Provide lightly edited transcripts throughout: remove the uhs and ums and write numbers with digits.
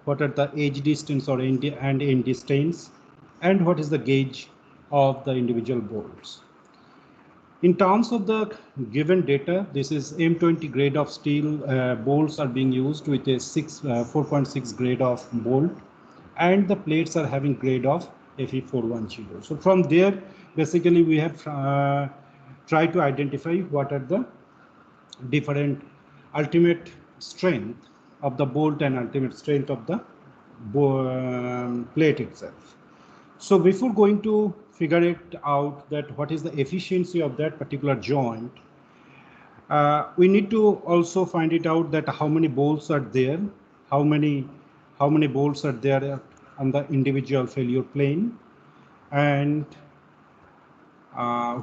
what are the edge distance or end and end distance, and what is the gauge of the individual bolts. In terms of the given data, this is M20 grade of steel bolts are being used with a 4.6 grade of bolt, and the plates are having grade of Fe410. So from there, basically we have tried to identify what are the different ultimate strength of the bolt and ultimate strength of the plate itself. So before going to figure it out that what is the efficiency of that particular joint, we need to also find it out that how many bolts are there, how many bolts are there on the individual failure plane, and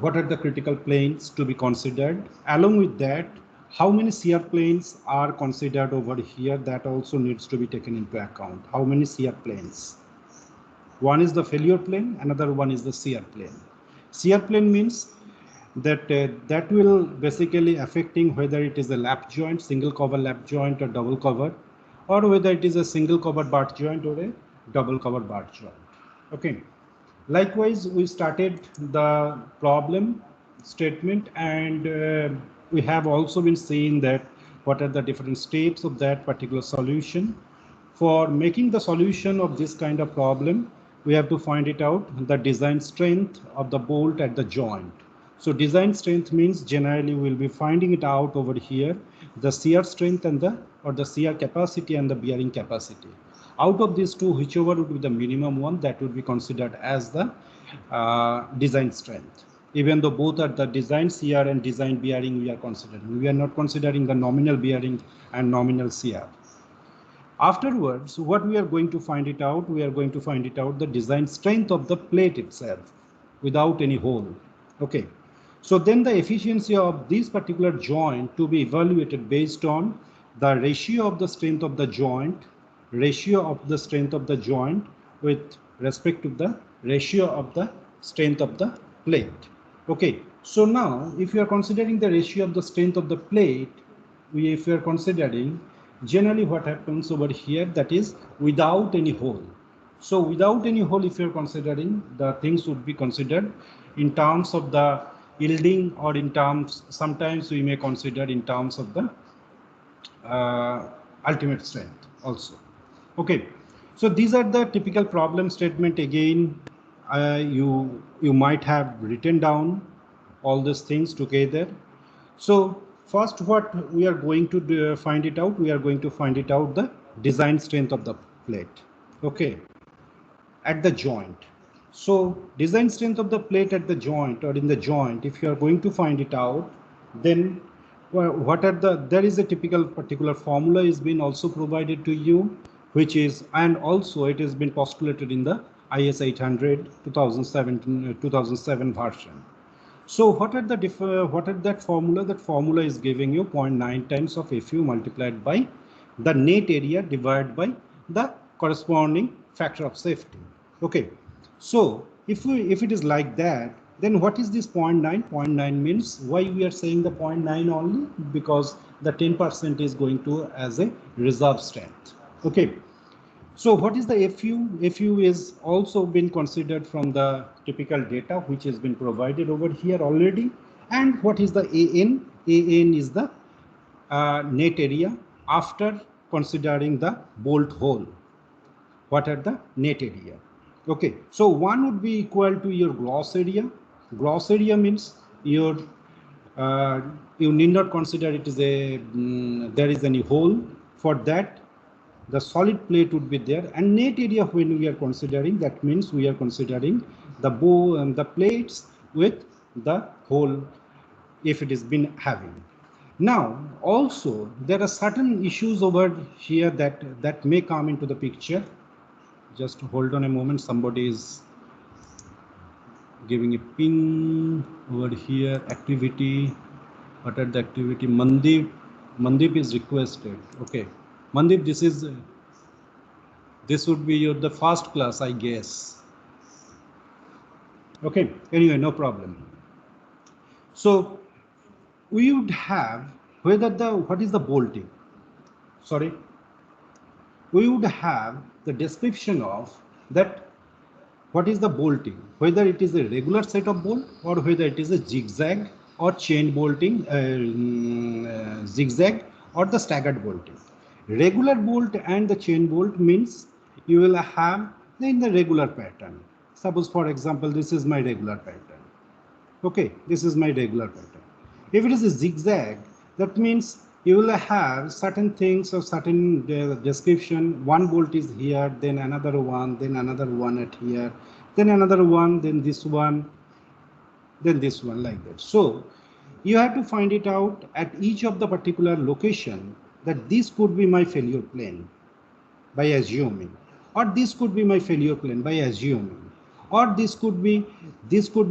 what are the critical planes to be considered. Along with that, how many shear planes are considered over here, that also needs to be taken into account. How many shear planes? One is the failure plane, another one is the shear plane. Shear plane means that that will basically affecting whether it is a lap joint, single cover lap joint or double cover, or whether it is a single cover butt joint or a double cover butt joint. Okay. Likewise, we started the problem statement, and we have also been seeing that what are the different steps of that particular solution. For making the solution of this kind of problem, we have to find it out the design strength of the bolt at the joint. So design strength means generally we'll be finding it out over here, the shear strength and the shear capacity and the bearing capacity. Out of these two, whichever would be the minimum one, that would be considered as the design strength. Even though both are the design shear and design bearing we are considering. We are not considering the nominal bearing and nominal shear. Afterwards, what we are going to find it out, we are going to find it out the design strength of the plate itself without any hole. Okay. So then the efficiency of this particular joint to be evaluated based on the ratio of the strength of the joint, with respect to the ratio of the strength of the plate. Okay. So now if you are considering the ratio of the strength of the plate, if you are considering generally what happens over here, that is without any hole. So without any hole, if you're considering, the things would be considered in terms of the yielding, or in terms, sometimes we may consider in terms of the ultimate strength also. Okay, so these are the typical problem statement. Again, you might have written down all these things together. So first, what we are going to find it out, we are going to find it out the design strength of the plate. Okay, at the joint. So design strength of the plate at the joint or in the joint, if you are going to find it out, then what are the, there is a typical particular formula is been also provided to you, which is, and also it has been postulated in the IS 800 2007 version. So what are the what are that formula? That formula is giving you 0.9 times of Fu multiplied by the net area divided by the corresponding factor of safety. Okay, so if it is like that, then what is this 0.9? 0.9 means, why we are saying the 0.9 only? Because the 10% is going to as a reserve strength. Okay. So what is the FU? FU is also been considered from the typical data which has been provided over here already. And what is the AN? AN is the net area after considering the bolt hole. What are the net area? Okay, so one would be equal to your gross area. Gross area means your you need not consider it is a there is any hole. For that, the solid plate would be there, and net area when we are considering, that means we are considering the bow and the plates with the hole if it has been having. Now also there are certain issues over here that may come into the picture. Just hold on a moment, somebody is giving a ping over here. Activity, what are the activity? Mandeep is requested. Okay, Mandeep, this would be your the first class, I guess. Okay, anyway, no problem. So we would have whether the, what is the bolting? Sorry, we would have the description of that what is the bolting, whether it is a regular set of bolt or whether it is a zigzag or chain bolting, zigzag or the staggered bolting. Regular bolt and the chain bolt means you will have in the regular pattern. Suppose for example, this is my regular pattern. Okay, this is my regular pattern. If it is a zigzag, that means you will have certain things or certain description. One bolt is here, then another one at here, then another one, then this one, like that. So you have to find it out at each of the particular location that this could be my failure plane by assuming, or this could be my failure plane by assuming, or this could be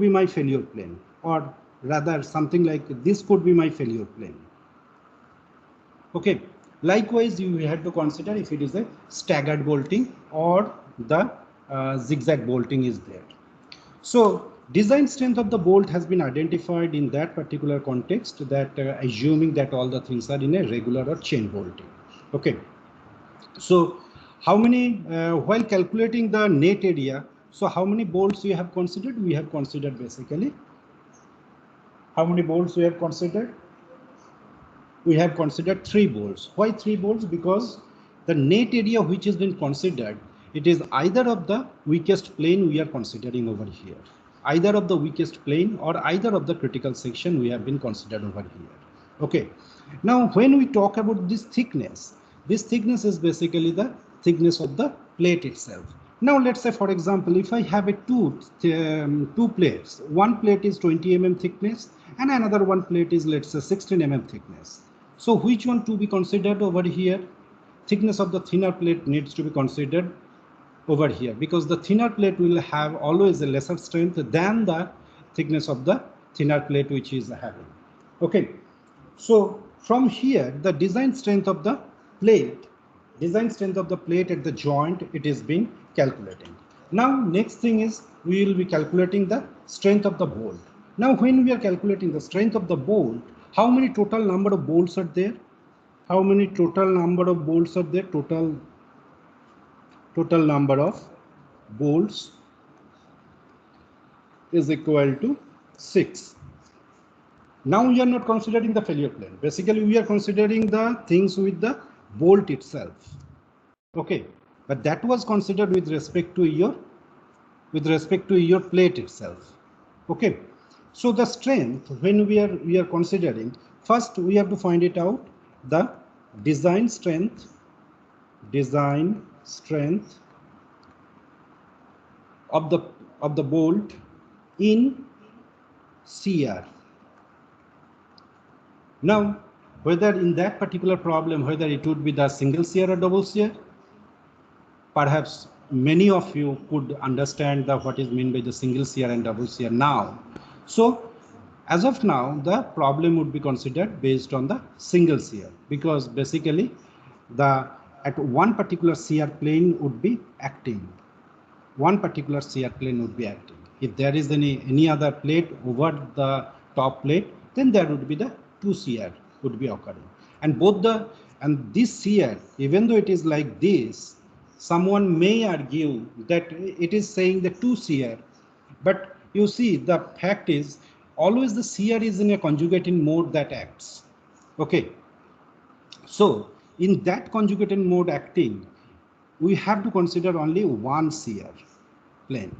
my failure plane, or rather something like this could be my failure plane. Okay, likewise you have to consider if it is a staggered bolting or the zigzag bolting is there. So design strength of the bolt has been identified in that particular context, that assuming that all the things are in a regular or chain bolting. Okay, so how many, while calculating the net area, so how many bolts we have considered? We have considered basically, how many bolts we have considered? We have considered 3 bolts. Why 3 bolts? Because the net area which has been considered, it is either of the weakest plane we are considering over here. Either of the weakest plane or either of the critical section we have been considered over here. Okay. Now, when we talk about this thickness is basically the thickness of the plate itself. Now, let's say, for example, if I have a two plates, one plate is 20 mm thickness and another one plate is, let's say, 16 mm thickness. So which one to be considered over here? Thickness of the thinner plate needs to be considered over here, because the thinner plate will have always a lesser strength than the thickness of the thinner plate which is having. Okay, so from here the design strength of the plate at the joint, it is being calculated. Now next thing is we will be calculating the strength of the bolt. Now when we are calculating the strength of the bolt, how many total number of bolts are there? How many total number of bolts are there? Total number of bolts is equal to 6. Now we are not considering the failure plane. Basically, we are considering the things with the bolt itself. Okay, but that was considered with respect to your plate itself. Okay, so the strength, when we are considering, first we have to find it out the design strength of the bolt in CR. Now, whether in that particular problem, whether it would be the single CR or double CR, perhaps many of you could understand what is meant by the single CR and double CR now. So as of now, the problem would be considered based on the single CR, because basically at one particular CR plane would be acting. If there is any other plate over the top plate, then there would be the 2 CR would be occurring. And this CR, even though it is like this, someone may argue that it is saying the 2 CR, but you see, the fact is always the CR is in a conjugating mode that acts. Okay, so in that conjugating mode acting, we have to consider only one CR plane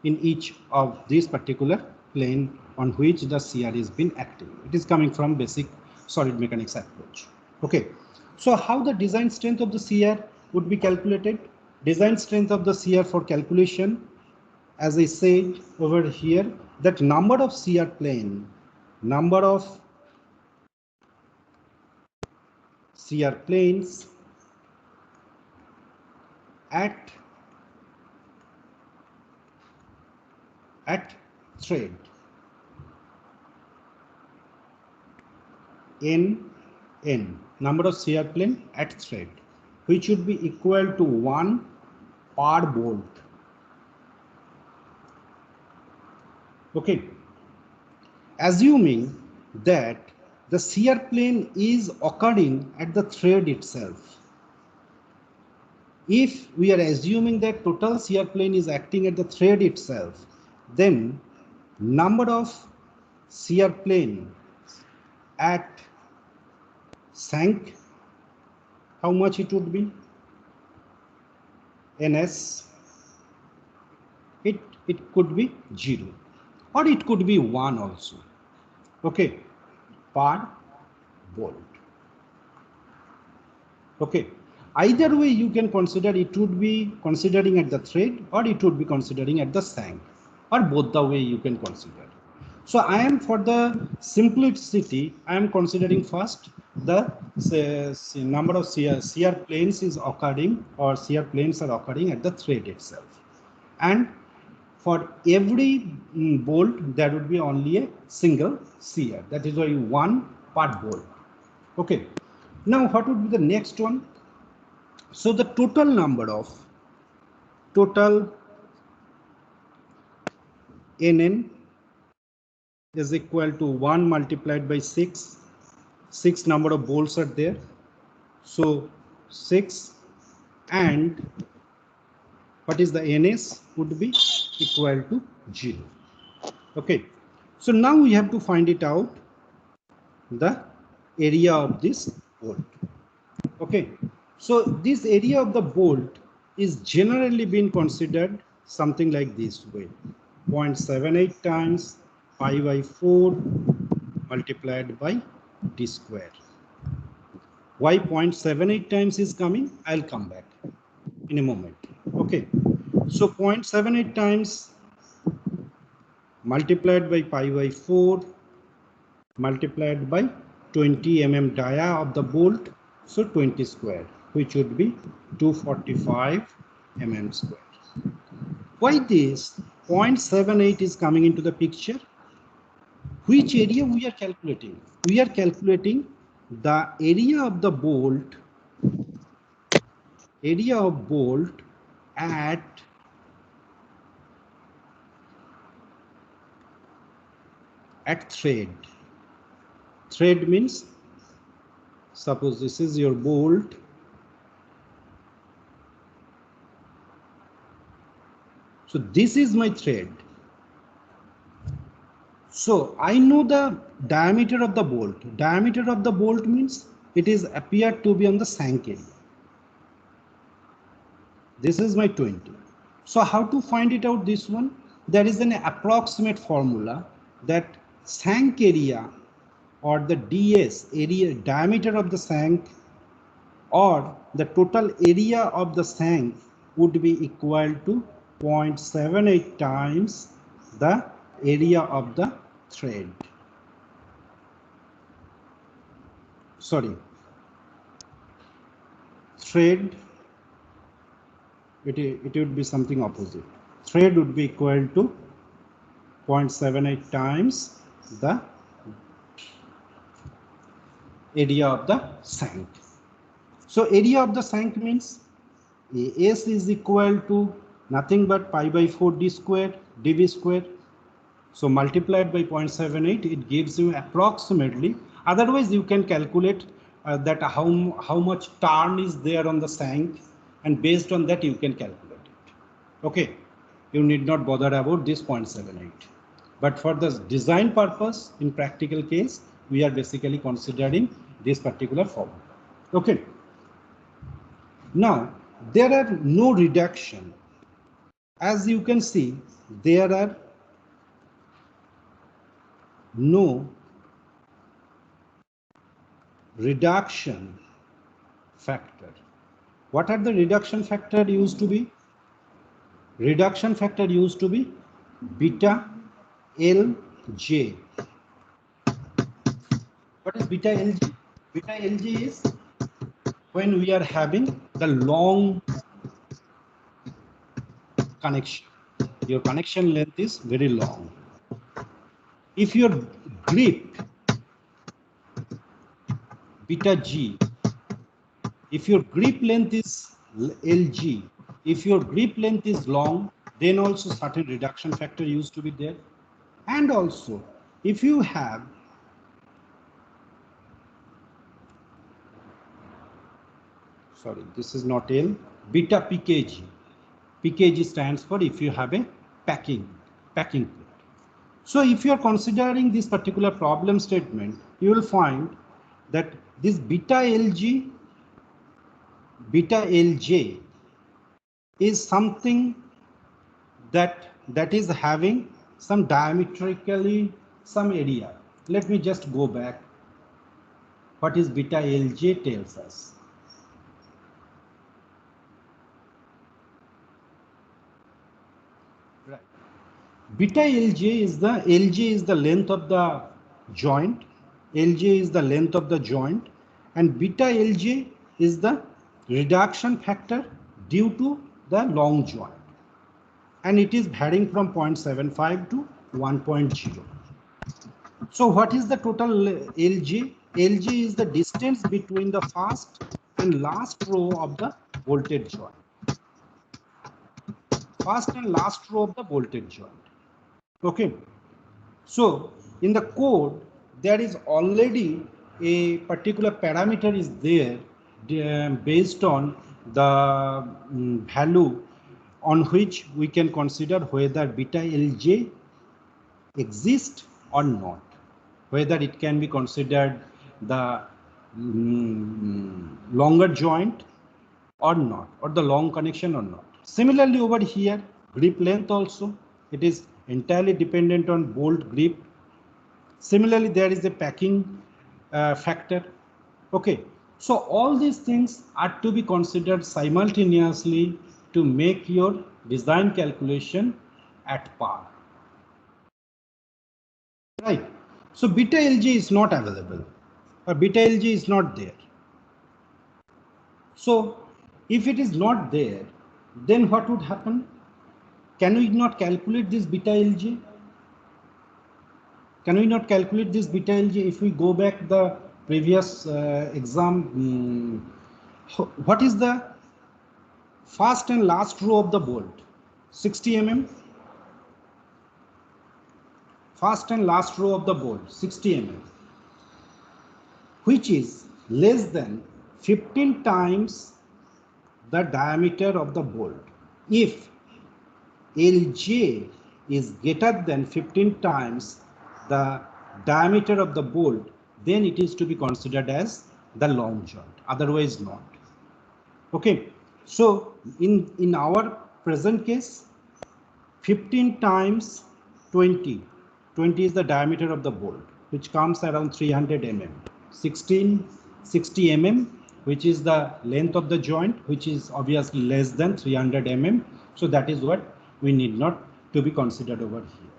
in each of these particular plane on which the CR is been acting. It is coming from basic solid mechanics approach. Okay, so how the design strength of the CR would be calculated? Design strength of the CR for calculation, as I said over here, that number of CR plane, number of CR planes at thread n, number of CR plane at thread, which would be equal to 1 per bolt. Okay, assuming that the CR plane is occurring at the thread itself. If we are assuming that total shear plane is acting at the thread itself, then number of shear plane at shank, how much it would be? NS, it could be 0 or it could be 1 also, okay, per bolt. Okay, either way you can consider, it would be considering at the thread or it would be considering at the shank, or both the way you can consider. So I am, for the simplicity, I am considering first the number of shear planes is occurring, or shear planes are occurring at the thread itself, and for every bolt there would be only a single shear, that is why one per bolt. Okay, now what would be the next one? So the total number of NN is equal to 1 multiplied by 6. 6 number of bolts are there. So 6, and what is the NS would be equal to 0. Okay. So now we have to find it out, the area of this bolt. Okay. So this area of the bolt is generally being considered something like this way: 0.78 times pi by 4 multiplied by d square. Why 0.78 times is coming? I'll come back in a moment. Okay, so 0.78 times multiplied by pi by 4 multiplied by 20 mm dia of the bolt, so 20 square, which would be 245 mm square. Why this 0.78 is coming into the picture? Which area we are calculating? We are calculating the area of the bolt, at thread. Thread means, suppose this is your bolt, so this is my thread. So I know the diameter of the bolt. Diameter of the bolt means it is appeared to be on the shank area. This is my 20. So how to find it out, this one? There is an approximate formula that shank area, or the DS area, diameter of the shank, or the total area of the shank would be equal to 0.78 times the area of the thread. Sorry, thread, it would be something opposite. Thread would be equal to 0.78 times the area of the shank. So area of the shank means S is equal to nothing but pi by 4 d square dv square. So multiplied by 0.78, it gives you approximately. Otherwise, you can calculate that how much turn is there on the shank, and based on that you can calculate it. Okay, you need not bother about this 0.78. But for the design purpose, in practical case, we are basically considering this particular formula. Okay. Now, there are no reduction. As you can see, there are no reduction factor. What are the reduction factor used to be? Reduction factor used to be beta Lj. What is beta Lj? Beta Lj is when we are having the long connection. Your connection length is very long. If your grip, beta G, if your grip length is Lg, if your grip length is long, then also certain reduction factor used to be there. And also, if you have sorry, this is not L, beta pkg. Pkg stands for if you have a packing plate. So if you are considering this particular problem statement, you will find that this beta Lg, beta Lj is something that is having some diametrically some area. Let me just go back. What is beta Lj tells us? Right. Beta Lj is the length of the joint. Lj is the length of the joint, and beta Lj is the reduction factor due to the long joint, and it is varying from 0.75 to 1.0. So what is the total Lj? Lj is the distance between the first and last row of the bolted joint. First and last row of the bolted joint. Okay. So in the code, there is already a particular parameter is there based on the value on which we can consider whether beta Lj exists or not, whether it can be considered the longer joint or not, or the long connection or not. Similarly over here, grip length also, it is entirely dependent on bolt grip. Similarly, there is a packing factor. Okay, so all these things are to be considered simultaneously to make your design calculation at par. Right. So beta Lj is not available, or beta Lj is not there. So if it is not there, then what would happen? Can we not calculate this beta Lj? Can we not calculate this beta Lj? If we go back the previous exam, what is the first and last row of the bolt? 60 mm. First and last row of the bolt, 60 mm, which is less than 15 times the diameter of the bolt. If Lj is greater than 15 times the diameter of the bolt, then it is to be considered as the long joint, otherwise not. Okay, so in our present case, 15 times 20 is the diameter of the bolt, which comes around 300 mm. 60 mm, which is the length of the joint, which is obviously less than 300 mm. So that is what we need not to be considered over here.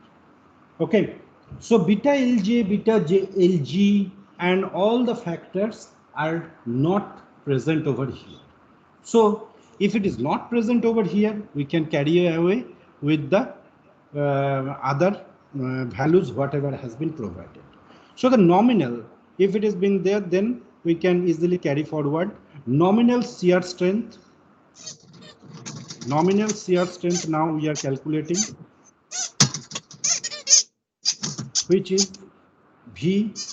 Okay, so beta Lj, beta Lg, and all the factors are not present over here. So if it is not present over here, we can carry away with the other values, whatever has been provided. So the nominal, if it has been there, then we can easily carry forward nominal shear strength. Nominal shear strength now we are calculating, which is VNSB,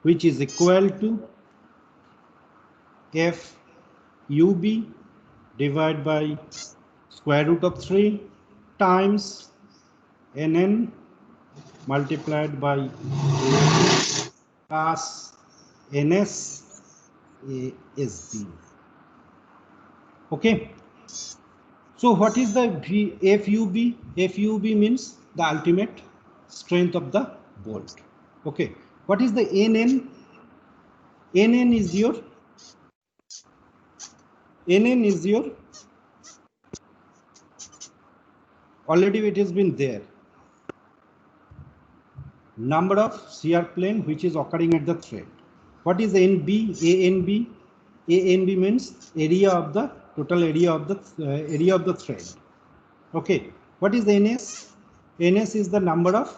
which is equal to FUB divided by square root of 3 times NN multiplied by plus NS SB. Okay. So what is the FUB? FUB means the ultimate strength of the bolt. Okay. What is the NN? NN is your already it has been there. Number of shear plane which is occurring at the thread. What is NB? ANB? ANB means area of the total area of the thread. Okay. What is NS? NS is the number of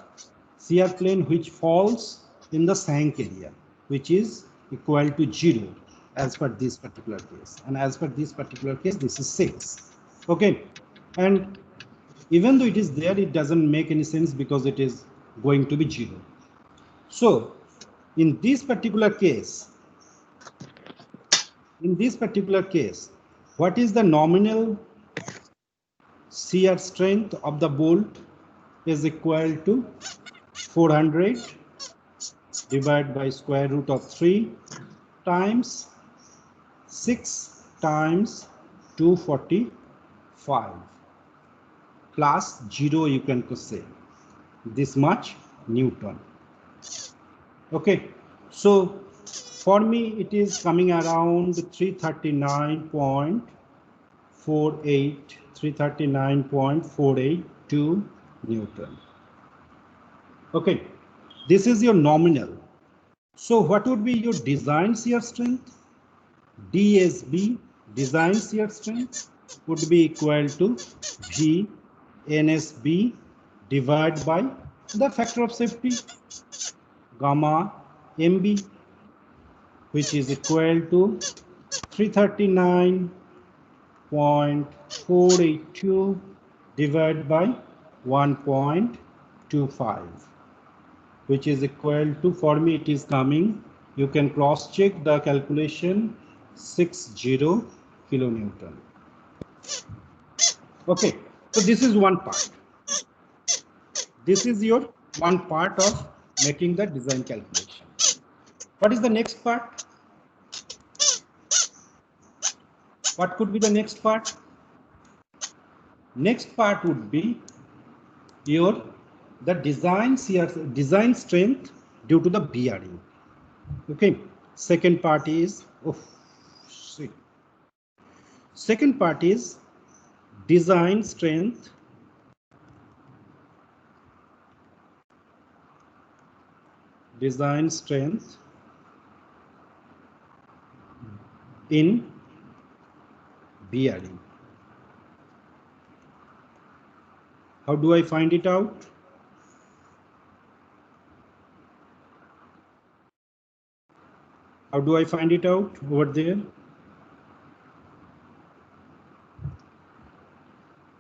shear plane which falls in the shank area, which is equal to 0 as per this particular case. And as per this particular case, this is 6. Okay. And even though it is there, it doesn't make any sense because it is going to be 0. So in this particular case, what is the nominal shear strength of the bolt is equal to 400 divided by square root of 3 times 6 times 245 plus 0, you can say this much Newton. Okay, so for me it is coming around 339.482 Newton. Okay, this is your nominal. So what would be your design shear strength? DSB, design shear strength, would be equal to V NSB divided by the factor of safety, gamma MB, which is equal to 339.482 divided by 1.25, which is equal to, for me it is coming, you can cross check the calculation, 60 kilonewton. Okay, so this is one part. This is your one part of making the design calculation. What is the next part? What could be the next part? Next part would be your the design strength due to the bearing. Okay, second part is second part is design strength in bearing. How do I find it out? How do I find it out over there?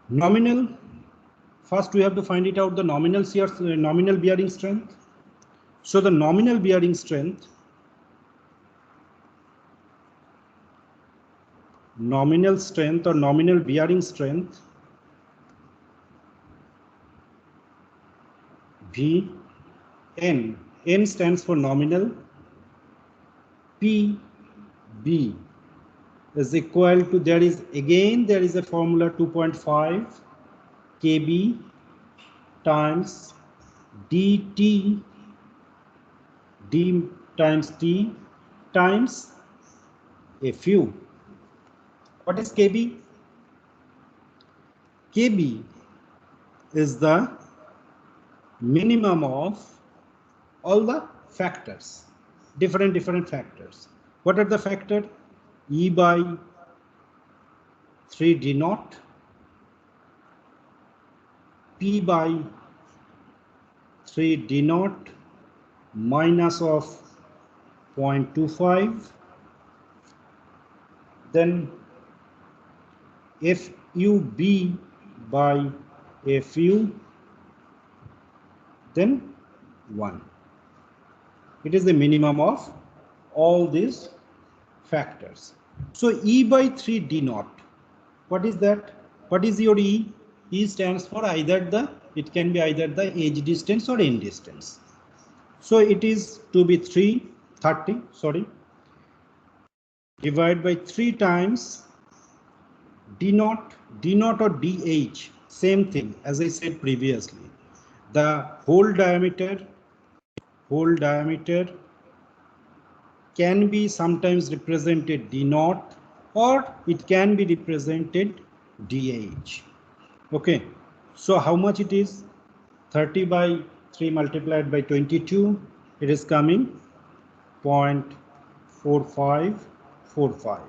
Nominal. First, we have to find it out the nominal bearing strength. So the nominal bearing strength, nominal bearing strength, V N. N stands for nominal. P B is equal to, there is a formula 2.5 kb times dt d times t times fu. What is kb? Kb is the minimum of all the factors, different factors. What are the factors? E by 3 d naught, P by 3 d naught minus of 0.25, then FUB by FU, then 1. It is the minimum of all these factors. So E by 3 d naught, what is that? What is your E? E stands for it can be either the edge distance or end distance. So it is to be 330, divided by 3 times d naught or dh, same thing as I said previously. The hole diameter can be sometimes represented d naught or it can be represented dh. Okay, so how much it is? 30 by 3 multiplied by 22, it is coming 0.4545.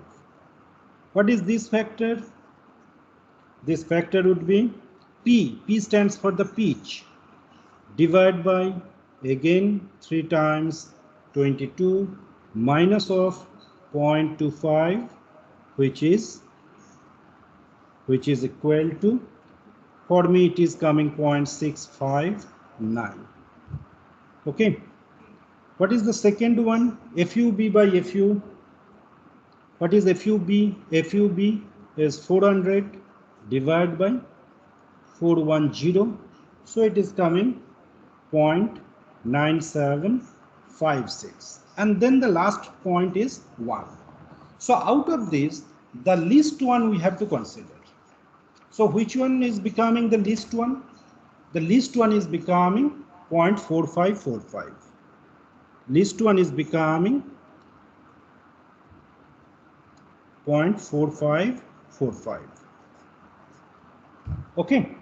What is this factor? This factor would be P. P stands for the pitch, divided by again 3 times 22 minus of 0.25, which is equal to, for me it is coming 0.659. Okay, What is the second one? FUB by FU. What is FUB? FUB is 400 divided by 410. So it is coming 0.9756. And then the last point is 1. So out of this, the least one we have to consider. So which one is becoming the least one? The least one is becoming 0.4545. Least one is becoming 0.4545. Okay,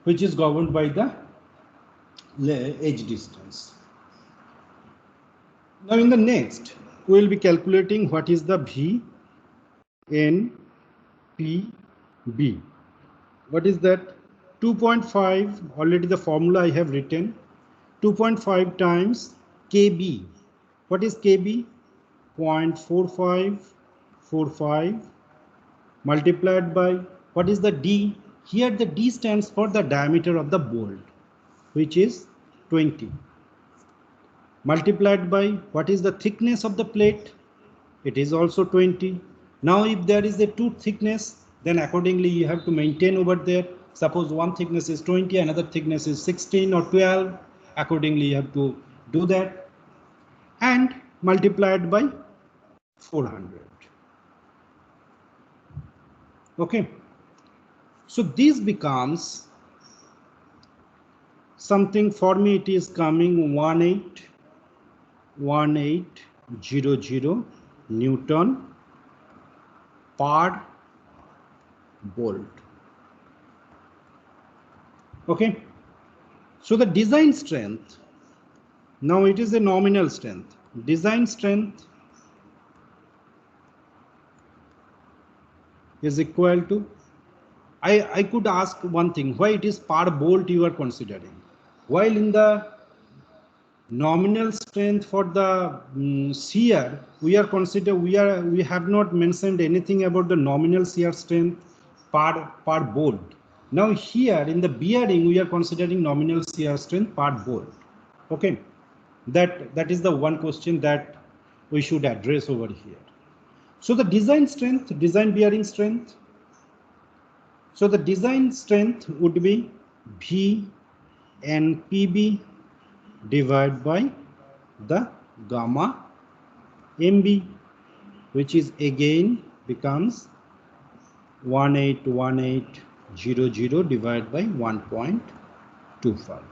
which is governed by the edge distance. Now in the next, we will be calculating what is the VNPB. What is that? 2.5, already the formula I have written. 2.5 times KB. What is KB? 0.4545 multiplied by, what is the D? Here the D stands for the diameter of the bolt, which is 20. Multiplied by, what is the thickness of the plate? It is also 20. Now if there is a two thickness, then accordingly you have to maintain over there. Suppose one thickness is 20, another thickness is 16 or 12. Accordingly you have to do that. And multiplied by 400. Okay. So this becomes something, for me it is coming 1800 Newton per bolt. Okay. So the design strength, now it is a nominal strength. Design strength is equal to, I could ask one thing, why it is per bolt you are considering, while in the nominal strength for the shear we have not mentioned anything about the nominal shear strength per bolt. Now here in the bearing we are considering nominal shear strength per bolt. Okay, that is the one question that we should address over here. So the design strength, design bearing strength, so the design strength would be VNPB divided by the gamma MB, which is again becomes 181800 divided by 1.25.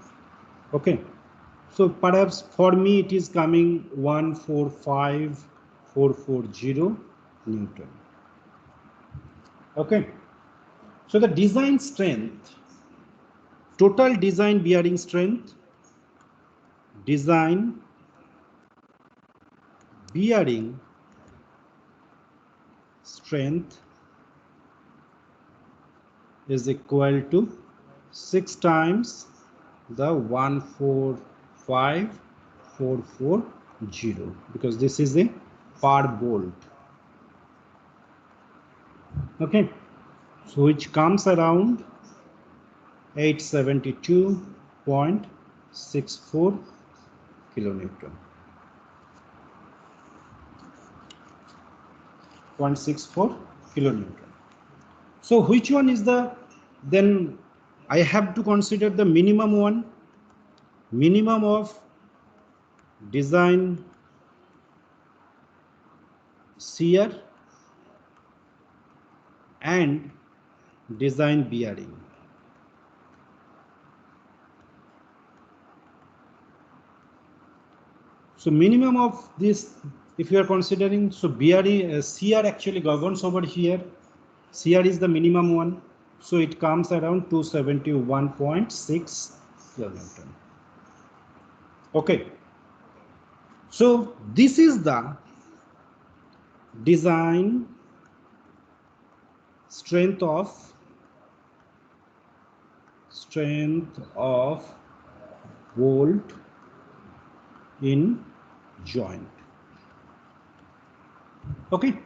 Okay, so perhaps for me it is coming 145440 Newton. Okay, so the design strength, total design bearing strength, design bearing strength is equal to 6 times the 14540, because this is a per bolt. Okay, so which comes around 872.64 kilonewton. 0.64 kilonewton. So which one is the, then I have to consider the minimum one, minimum of design shear and design bearing. So minimum of this, if you are considering, so bearing shear actually governs over here. Shear is the minimum one, so it comes around 271.6 kilonewton. Okay, so this is the design strength of bolt in joint. Okay,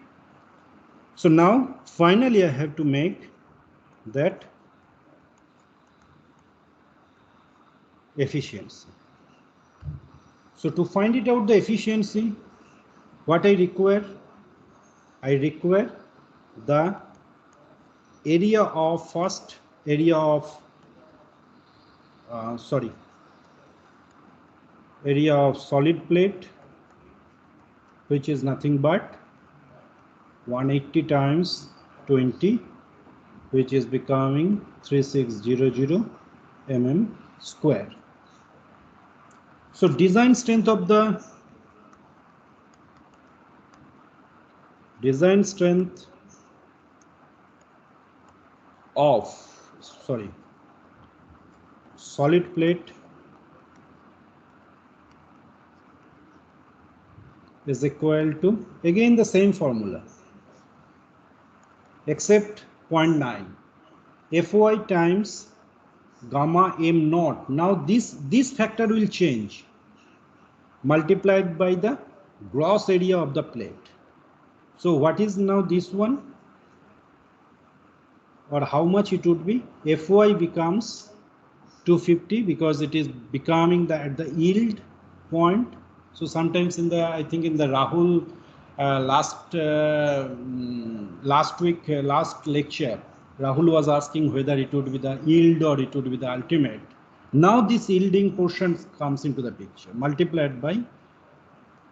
so now finally I have to make that efficiency. So to find it out the efficiency, what I require the area of first area of area of solid plate, which is nothing but 180 times 20, which is becoming 3600 mm square. So design strength of solid plate is equal to, again the same formula except 0.9 Fy times gamma m naught. Now this factor will change, multiplied by the gross area of the plate. So what is now this one, or how much it would be? Fy becomes 250 because it is becoming at the yield point. So sometimes in the, I think in the Rahul last lecture, Rahul was asking whether it would be the yield or it would be the ultimate. Now this yielding portion comes into the picture, multiplied by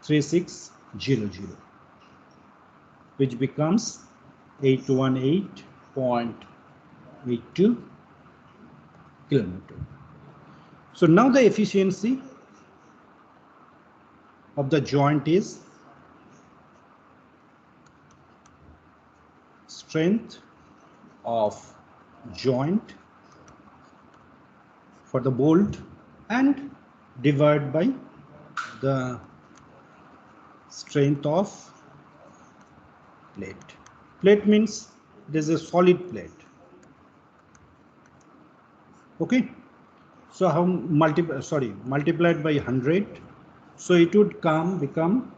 3600, which becomes 818.82 kilometer. So now the efficiency of the joint is strength of joint for the bolt and divided by the strength of plate. Plate means it is a solid plate. Okay. So how multiplied by 100. So it would become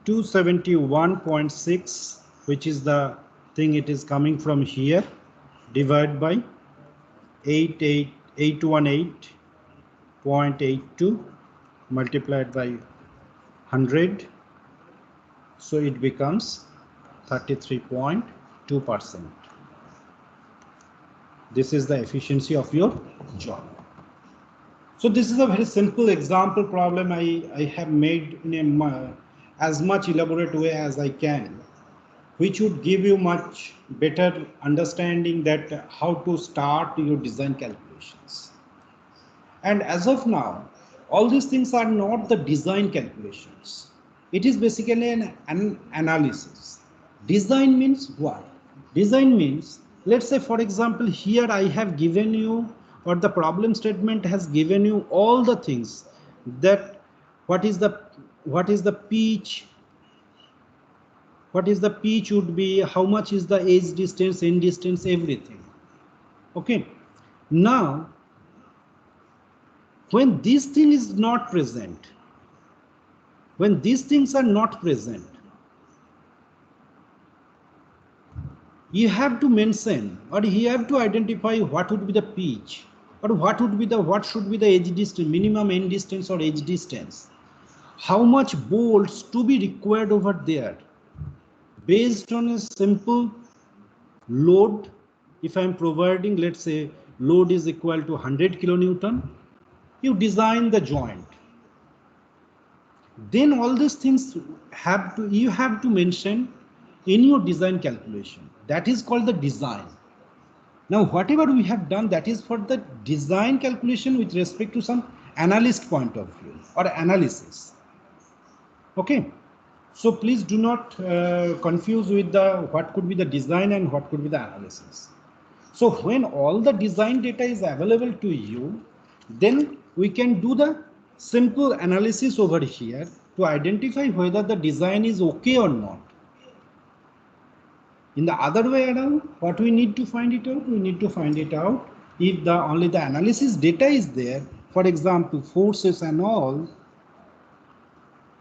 271.6, which is the thing it is coming from here, divided by 818.82 multiplied by 100. So it becomes 33.2%. This is the efficiency of your joint. So this is a very simple example problem I have made in as much elaborate way as I can, which would give you much better understanding that how to start your design calculations. And as of now, all these things are not the design calculations. It is basically an analysis. Design means what? Design means, let's say for example, here I have given you, or the problem statement has given you all the things, that what is the pitch, would be, how much is the edge distance, end distance, everything. Okay. Now, when this thing is not present, when these things are not present, you have to mention, or you have to identify what would be the pitch, or what should be the edge distance, minimum end distance or edge distance, how much bolts to be required over there based on a simple load. If I am providing, let's say load is equal to 100 kilonewton, you design the joint. Then all these things you have to mention in your design calculation. That is called the design. Now, whatever we have done, that is for the design calculation with respect to some analyst point of view or analysis. Okay. So please do not confuse with what could be the design and what could be the analysis. So when all the design data is available to you, then we can do the simple analysis over here to identify whether the design is okay or not. In the other way around, what we need to find it out? We need to find it out if only the analysis data is there. For example, forces and all,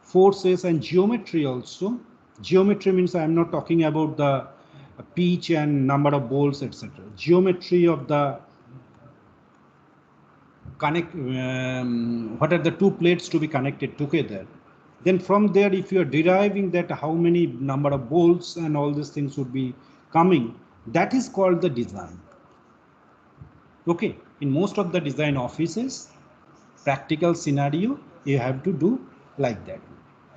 forces and geometry also. Geometry means I am not talking about the pitch and number of bolts, etc. Geometry of the what are the two plates to be connected together. Then from there, if you are deriving that how many number of bolts and all these things would be coming, that is called the design. Okay, in most of the design offices, practical scenario, you have to do like that.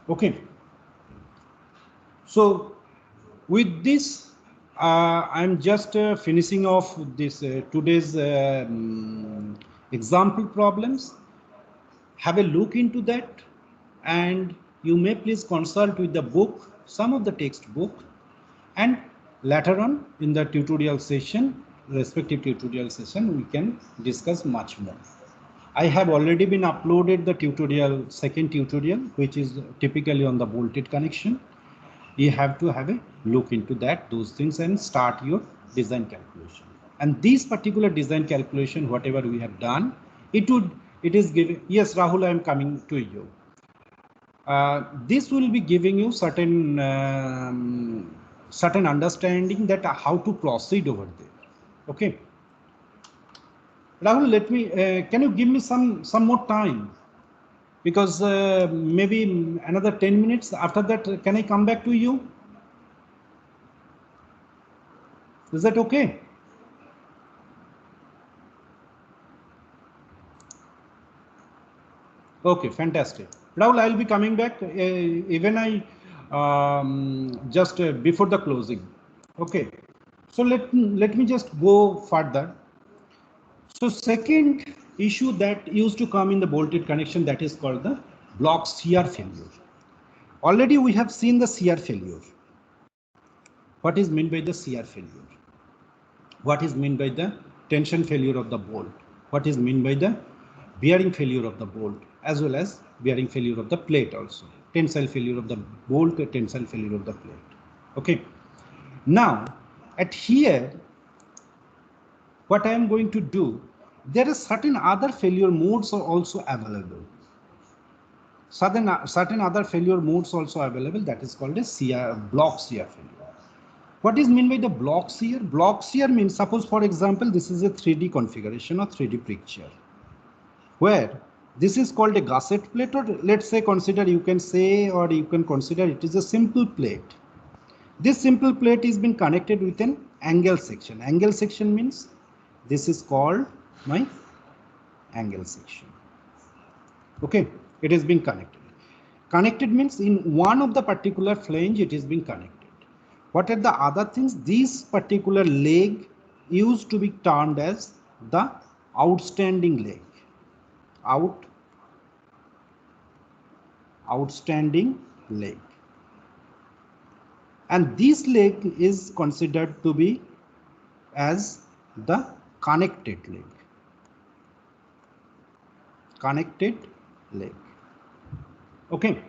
Okay. So with this, I'm just finishing off this today's example problems. Have a look into that, and you may please consult with the book, some of the textbook, and later on in the tutorial session, respective tutorial session, we can discuss much more. I have already been uploaded the tutorial, second tutorial, which is typically on the bolted connection. You have to have a look into that, those things, and start your design calculation. And this particular design calculation, whatever we have done, it is giving, yes, Rahul, I am coming to you. This will be giving you certain certain understanding that how to proceed over there. Okay. Rahul, let me, can you give me some more time? Because maybe another 10 minutes after that, can I come back to you? Is that okay? Okay, fantastic. Rahul, I'll be coming back even I just before the closing. Okay, so let me just go further. So second issue that used to come in the bolted connection, that is called the block shear failure. Already we have seen the shear failure. What is meant by the shear failure? What is meant by the tension failure of the bolt? What is meant by the bearing failure of the bolt, as well as bearing failure of the plate also. Tensile failure of the bolt, tensile failure of the plate. Okay. Now, at here, what I am going to do, there are certain other failure modes are also available. Certain other failure modes also available, that is called a block shear failure. What is meant by the block shear? Block shear means, suppose for example, this is a 3D configuration or 3D picture, where this is called a gusset plate, or let's say consider, you can say, or you can consider it is a simple plate. This simple plate is been connected with an angle section. Angle section means this is called my angle section. Okay, it is being connected. Connected means in one of the particular flange it is being connected. What are the other things? This particular leg used to be termed as the outstanding leg. Outstanding leg. And this leg is considered to be as the connected leg. Connected leg. Okay.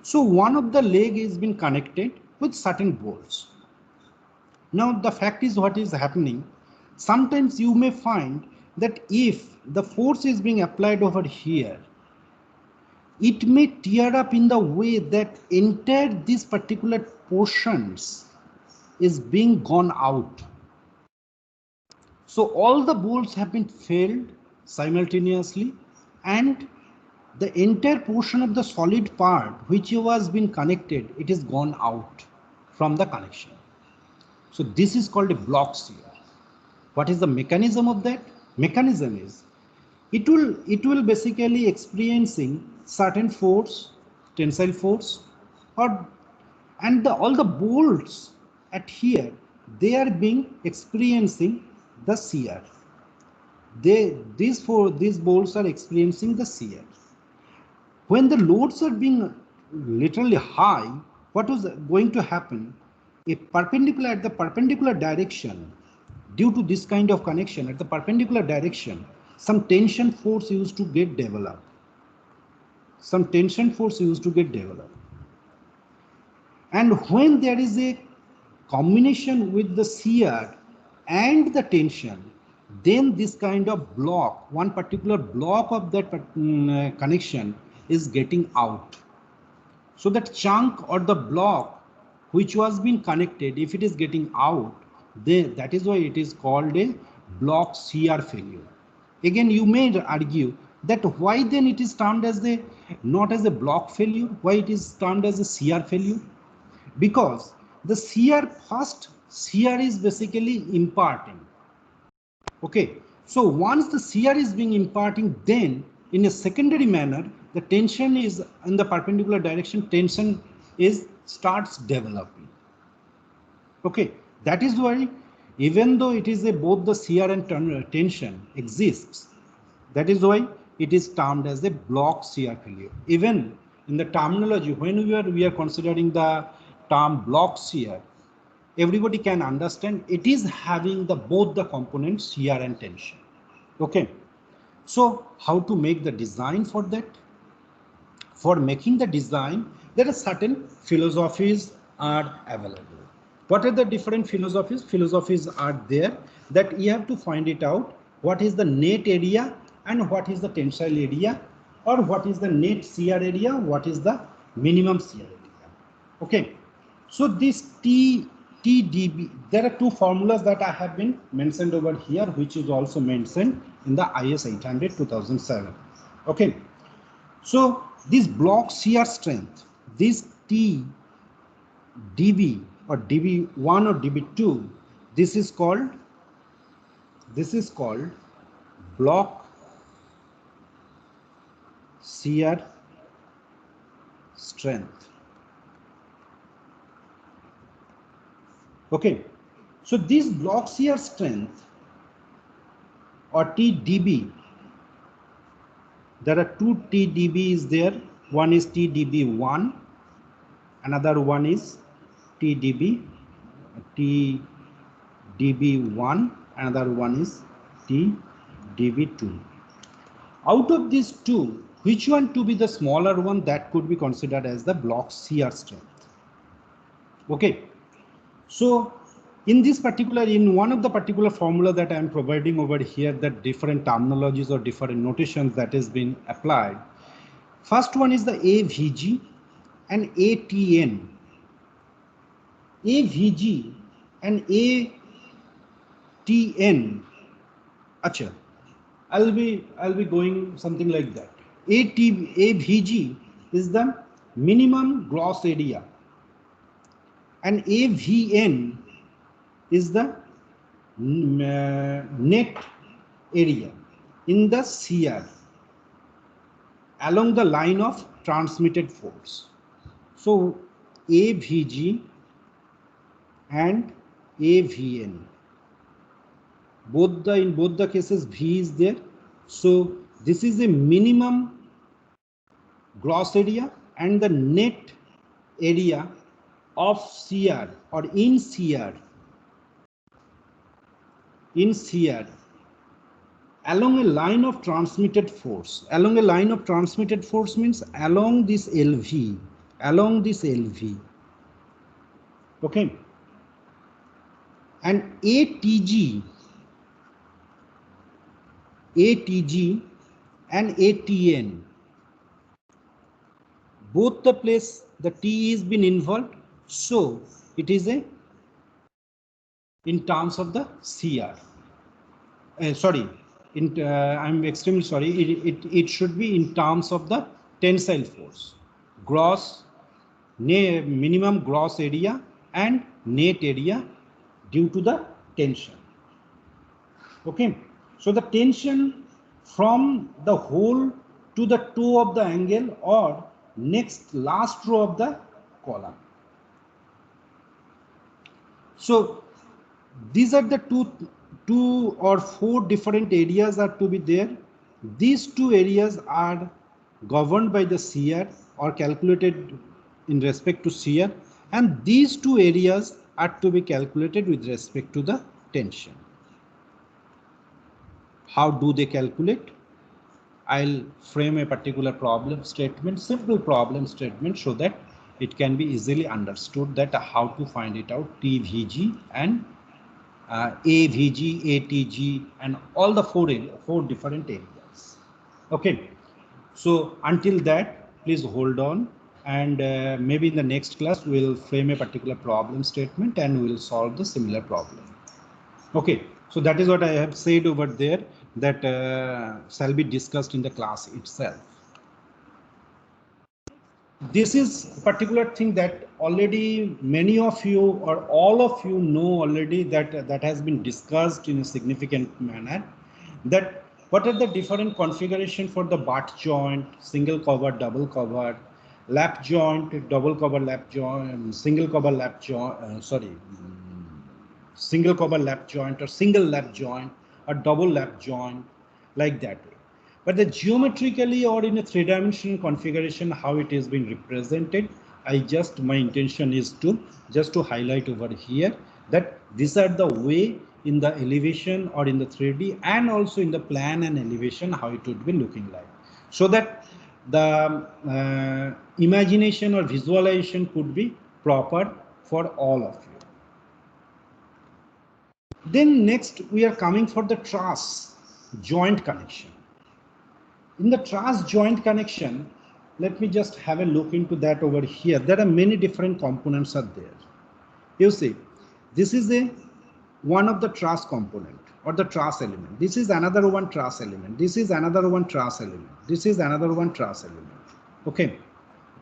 So one of the leg is been connected with certain bolts. Now the fact is, what is happening, sometimes you may find that if the force is being applied over here, it may tear up in the way that entire this particular portions is being gone out. So all the bolts have been failed simultaneously, and the entire portion of the solid part which was been connected, it is gone out from the connection. So this is called a block shear. What is the mechanism of that? Mechanism is, it will basically experiencing certain force, tensile force, and all the bolts at here, they are being experiencing the shear. These bolts are experiencing the shear. When the loads are being literally high, what is going to happen? If perpendicular, at the perpendicular direction, due to this kind of connection, at the perpendicular direction, some tension force used to get developed. Some tension force used to get developed. And when there is a combination with the shear and the tension, then this kind of block, one particular block of that connection is getting out. So that chunk or the block which was being connected, if it is getting out, then that is why it is called a block shear failure. Again, you may argue that why then it is termed as the not as a block failure, why it is termed as a CR failure? Because the first CR is basically imparting. Okay, so once the CR is being imparting, then in a secondary manner, the tension is in the perpendicular direction, tension is starts developing. Okay, that is why even though it is a both the CR and tension exists, that is why it is termed as a block CR failure. Even in the terminology, when we are considering the term block CR, everybody can understand it is having the both the components CR and tension. Okay, so how to make the design for that? For making the design, there are certain philosophies are available. What are the different philosophies? Philosophies are there that you have to find it out. What is the net area and what is the tensile area, or what is the net CR area, what is the minimum CR area. Okay, so this TDB, there are two formulas that I have been mentioned over here, which is also mentioned in the IS 800 2007. Okay, so this block CR strength, this TDB or DB1 or DB2, this is called block CR strength. Okay, so this block CR strength or TDB, there are two TDBs there. One is TDB1, another one is TDB1, another one is TDB2. Out of these two, which one to be the smaller one that could be considered as the block CR strength? Okay, so in this particular, in one of the particular formula that I am providing over here, that different terminologies or different notations that has been applied. First one is the AVG and ATN. AVG and ATN. Acha, I'll be going something like that. AVG is the minimum gross area, and AVN is the net area in the CR along the line of transmitted force. So AVG and AVN, in both the cases V is there. So this is a minimum gross area and the net area of CR or in CR along a line of transmitted force. Along a line of transmitted force means along this LV, okay, and ATG and ATN, both the place the T is been involved, so it is a in terms of the CR. I'm extremely sorry. It should be in terms of the tensile force, minimum gross area and net area due to the tension. Okay, so the tension from the hole to the toe of the angle or last row of the column. So these are the two or four different areas are to be there. These two areas are governed by the CR or calculated in respect to CR, and these two areas are to be calculated with respect to the tension. How do they calculate? I'll frame a particular problem statement, simple problem statement, so that it can be easily understood that how to find it out, TVG and AVG, ATG, and all the four different areas. Okay, so until that, please hold on, and maybe in the next class we'll frame a particular problem statement and we'll solve the similar problem. Okay, so that is what I have said over there. that shall be discussed in the class itself. This is a particular thing that already many of you or all of you know already, that has been discussed in a significant manner, that what are the different configuration for the butt joint, single cover, double cover, lap joint, double cover lap joint, single cover lap joint, single cover lap joint or single lap joint or double lap joint, like that way. But the geometrically or in a three-dimensional configuration, how it is being represented, my intention is to just to highlight over here that these are the way in the elevation or in the 3D and also in the plan and elevation how it would be looking like, so that the imagination or visualization could be proper for all of you. Then next we are coming for the truss joint connection. In the truss joint connection, let me just have a look into that over here. There are many different components are there. You see, this is one of the truss component or the truss element. This is another one truss element. This is another one truss element. This is another one truss element. Okay.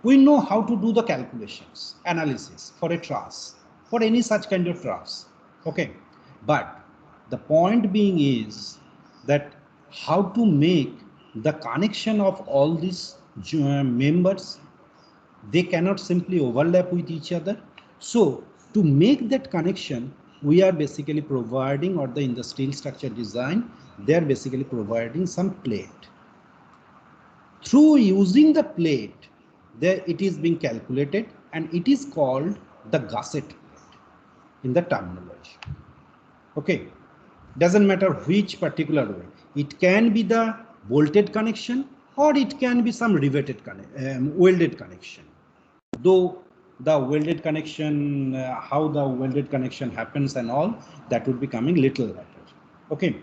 We know how to do the calculations, analysis for a truss, for any such kind of truss. Okay. But the point being is that how to make the connection of all these members. They cannot simply overlap with each other. So to make that connection, we are basically providing, or in the steel structure design, they are basically providing some plate. Through using the plate, there it is being calculated, and it is called the gusset plate in the terminology. Okay, doesn't matter which particular way. It can be the bolted connection or it can be some riveted welded connection. Though the welded connection, how the welded connection happens and all, that would be coming little later. Okay,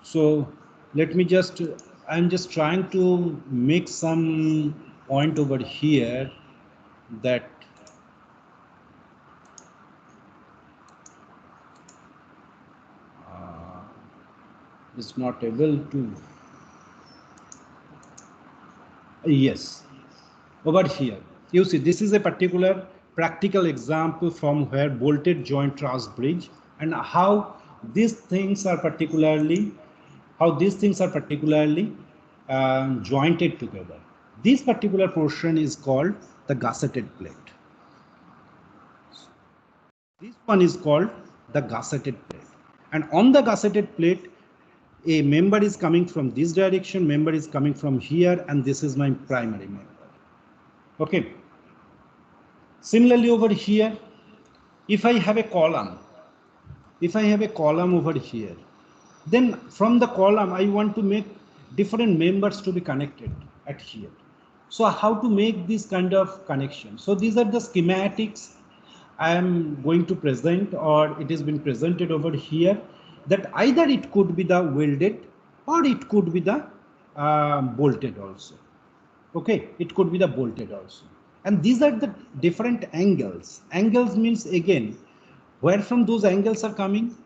so let me just, I'm just trying to make some point over here that is not able to. Yes, over here you see this is a particular practical example from where bolted joint truss bridge, and how these things are particularly jointed together. This particular portion is called the gusseted plate. This one is called the gusseted plate, and on the gusseted plate, a member is coming from this direction, member is coming from here, and this is my primary member. Okay. Similarly over here, if I have a column over here, then from the column I want to make different members to be connected at here. So how to make this kind of connection? So these are the schematics I am going to present, or it has been presented over here, that either it could be the welded or it could be the bolted also. Okay, it could be the bolted also. And these are the different angles. Angles means, again, where from those angles are coming,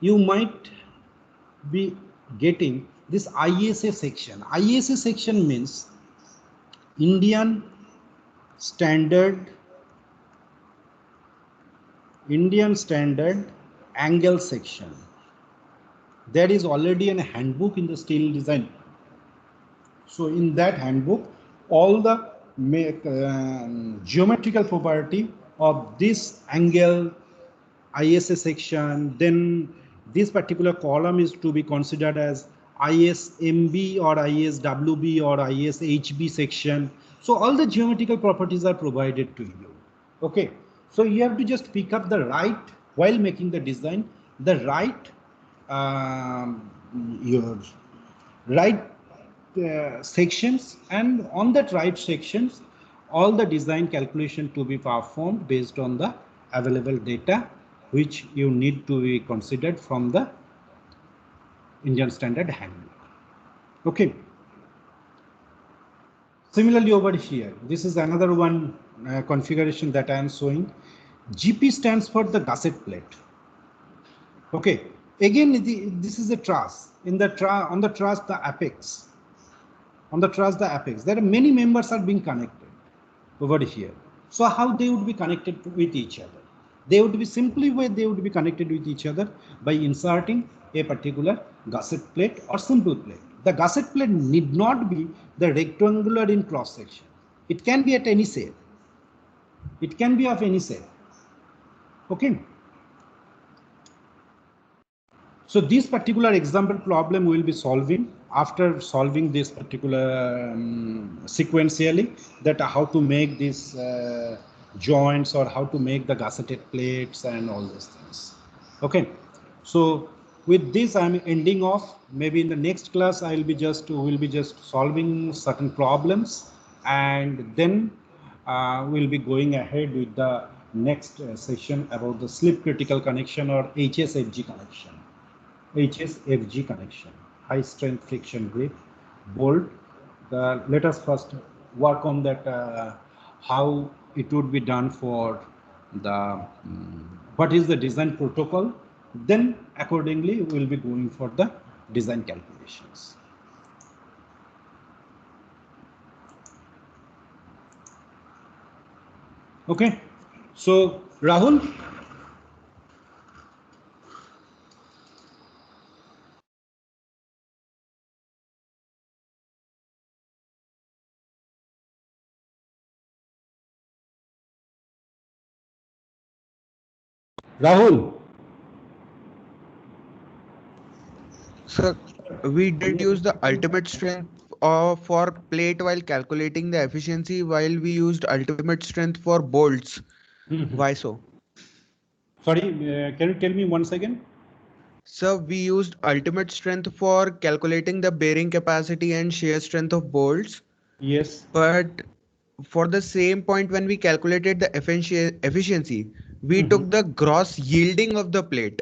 you might be getting this ISA section. ISA section means Indian standard angle section. There is already a handbook in the steel design. So in that handbook, all the geometrical property of this angle ISA section, then this particular column is to be considered as ISMB or ISWB or ISHB section. So all the geometrical properties are provided to you. Okay, so you have to just pick up the right, while making the design, the right your right sections, and on that right sections all the design calculation to be performed based on the available data which you need to be considered from the Indian Standard Handbook. Okay. Similarly over here, this is another one configuration that I am showing. GP stands for the gusset plate. Okay. Again, this is a truss. On the truss, the apex. On the truss, the apex. There are many members are being connected over here. So how they would be connected with each other? They would be simply where they would be connected with each other by inserting a particular gusset plate or simple plate. The gusset plate need not be the rectangular in cross section. It can be at any shape. It can be of any shape. Okay. So this particular example problem we will be solving after solving this particular sequentially, that how to make these joints or how to make the gusseted plates and all these things. Okay. So with this I'm ending off. Maybe in the next class we'll be just solving certain problems, and then we'll be going ahead with the next session about the slip critical connection or HSFG connection. HSFG connection, high strength friction grip, bolt. Let us first work on that, how it would be done for the, what is the design protocol. Then accordingly, we will be going for the design calculations. Okay, so Rahul. Rahul. So we did use the ultimate strength for plate while calculating the efficiency, while we used ultimate strength for bolts. Why so? Sorry, can you tell me once again? So we used ultimate strength for calculating the bearing capacity and shear strength of bolts. Yes. But for the same point, when we calculated the efficiency, we took the gross yielding of the plate.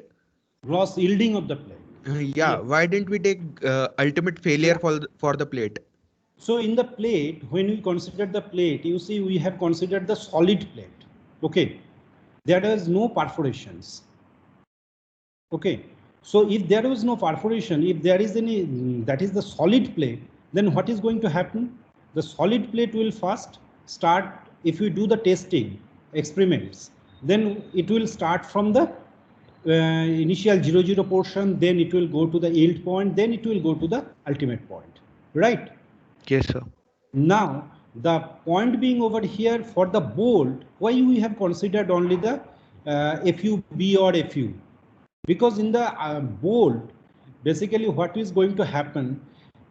Gross yielding of the plate. Yeah, why didn't we take ultimate failure for the plate? So in the plate, when we consider the plate, you see we have considered the solid plate. Okay, there is no perforations. Okay, so if there is no perforation, if there is any, that is the solid plate, then what is going to happen? The solid plate will first start, if we do the testing experiments, then it will start from the initial 0 portion, then it will go to the yield point, then it will go to the ultimate point, right? Yes, sir. Now, the point being over here for the bolt, why we have considered only the FUB or FU? Because in the bolt, basically what is going to happen,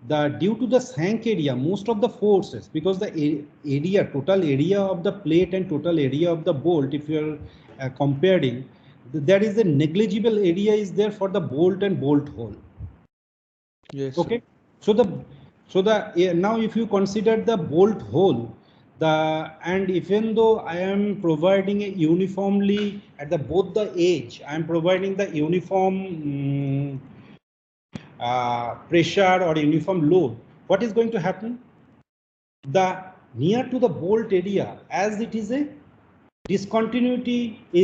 due to the shank area, most of the forces, because the area, total area of the plate and total area of the bolt, if you are comparing, there is a negligible area is there for the bolt and bolt hole. Yes. Okay, so now if you consider the bolt hole, and even though I am providing a uniformly at the both the edge, I am providing the uniform pressure or uniform load, what is going to happen? The near to the bolt area, as it is a discontinuity is